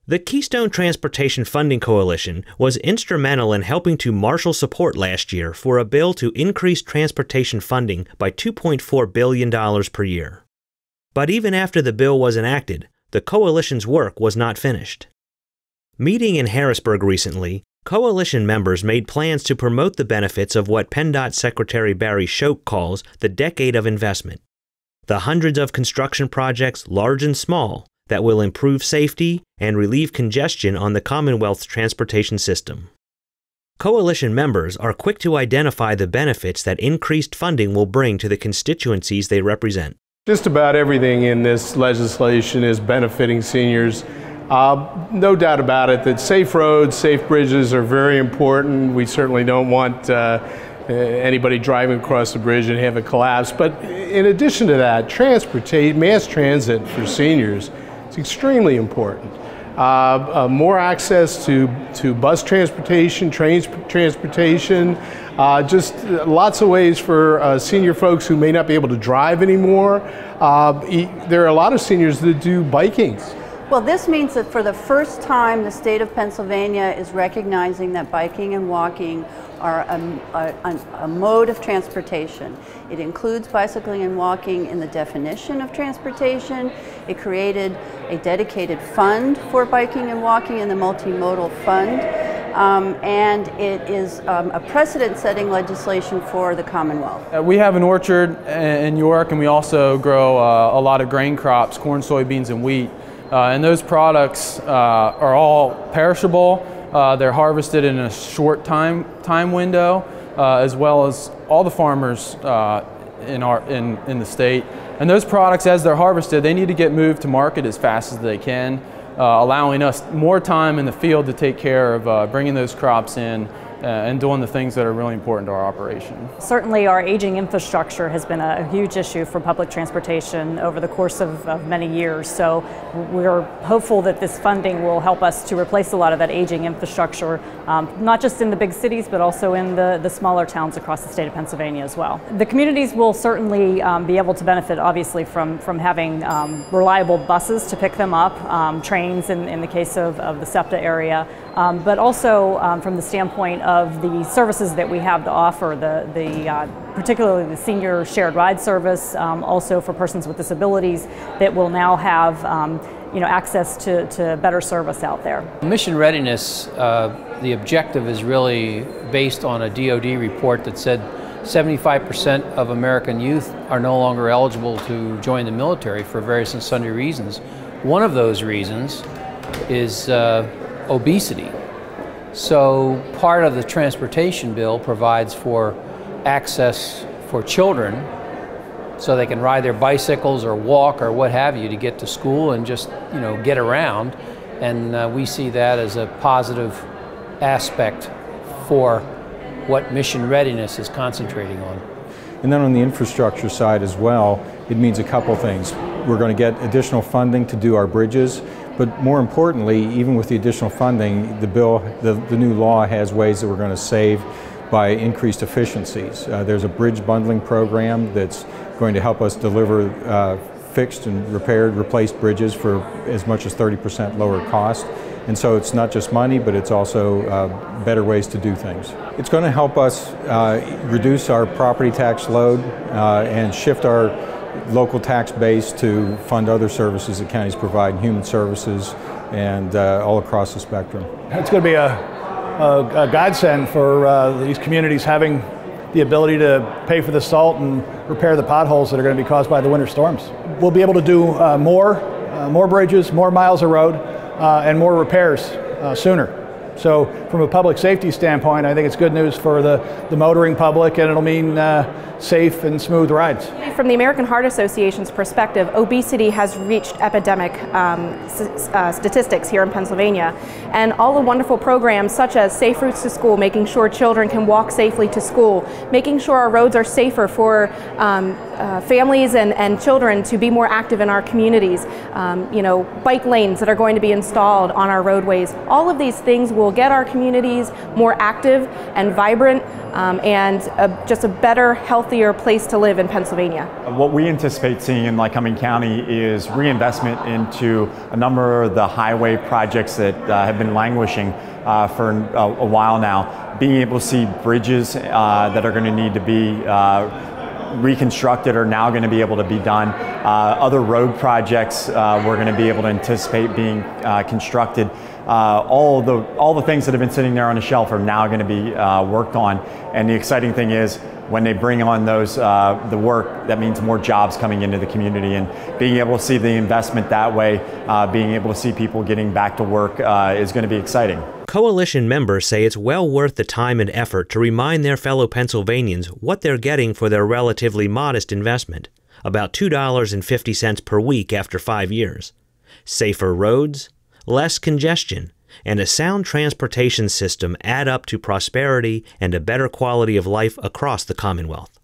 The Keystone Transportation Funding Coalition was instrumental in helping to marshal support last year for a bill to increase transportation funding by $2.4 billion per year. But even after the bill was enacted, the coalition's work was not finished. Meeting in Harrisburg recently, coalition members made plans to promote the benefits of what PennDOT Secretary Barry Shoak calls the decade of investment. The hundreds of construction projects, large and small, that will improve safety and relieve congestion on the Commonwealth's transportation system. Coalition members are quick to identify the benefits that increased funding will bring to the constituencies they represent. Just about everything in this legislation is benefiting seniors. No doubt about it that safe roads, safe bridges are very important. We certainly don't want anybody driving across the bridge and have it collapse. But in addition to that, mass transit for seniors is extremely important. More access to bus transportation, train transportation, just lots of ways for senior folks who may not be able to drive anymore. There are a lot of seniors that do biking. Well, this means that for the first time, the state of Pennsylvania is recognizing that biking and walking are a mode of transportation. It includes bicycling and walking in the definition of transportation. It created a dedicated fund for biking and walking in the multimodal fund. And it is a precedent-setting legislation for the Commonwealth. We have an orchard in York, and we also grow a lot of grain crops, corn, soybeans, and wheat. And those products are all perishable. They're harvested in a short time window, as well as all the farmers in the state. And those products, as they're harvested, they need to get moved to market as fast as they can, allowing us more time in the field to take care of bringing those crops in and doing the things that are really important to our operation. Certainly our aging infrastructure has been a huge issue for public transportation over the course of many years. So we're hopeful that this funding will help us to replace a lot of that aging infrastructure, not just in the big cities, but also in the smaller towns across the state of Pennsylvania as well. The communities will certainly be able to benefit, obviously, from having reliable buses to pick them up, trains in the case of the SEPTA area, but also from the standpoint of the services that we have to offer, particularly the senior shared ride service, also for persons with disabilities that will now have access to better service out there. Mission readiness, the objective is really based on a DoD report that said 75% of American youth are no longer eligible to join the military for various and sundry reasons. One of those reasons is obesity. So part of the transportation bill provides for access for children so they can ride their bicycles or walk or what have you to get to school and just get around, and we see that as a positive aspect for what mission readiness is concentrating on. And then on the infrastructure side as well, it means a couple things. We're going to get additional funding to do our bridges, but more importantly, even with the additional funding, the new law has ways that we're going to save by increased efficiencies. There's a bridge bundling program that's going to help us deliver fixed and replaced bridges for as much as 30% lower cost. And so it's not just money, but it's also better ways to do things. It's going to help us reduce our property tax load and shift our local tax base to fund other services that counties provide, human services, and all across the spectrum. It's going to be a godsend for these communities having the ability to pay for the salt and repair the potholes that are going to be caused by the winter storms. We'll be able to do more bridges, more miles of road, and more repairs sooner. So from a public safety standpoint, I think it's good news for the motoring public, and it'll mean safe and smooth rides. From the American Heart Association's perspective, obesity has reached epidemic statistics here in Pennsylvania, and all the wonderful programs such as Safe Routes to School, making sure children can walk safely to school, making sure our roads are safer for families and children to be more active in our communities, bike lanes that are going to be installed on our roadways. All of these things will get our community communities more active and vibrant, and just a better, healthier place to live in Pennsylvania. What we anticipate seeing in Lycoming County is reinvestment into a number of the highway projects that have been languishing for a while now. Being able to see bridges that are going to need to be reconstructed are now going to be able to be done. Other road projects we're going to be able to anticipate being constructed. All the things that have been sitting there on the shelf are now going to be worked on. And the exciting thing is, when they bring on those the work, that means more jobs coming into the community, and being able to see the investment that way, being able to see people getting back to work is going to be exciting. Coalition members say it's well worth the time and effort to remind their fellow Pennsylvanians what they're getting for their relatively modest investment, about $2.50 per week after 5 years. Safer roads, less congestion, and a sound transportation system add up to prosperity and a better quality of life across the Commonwealth.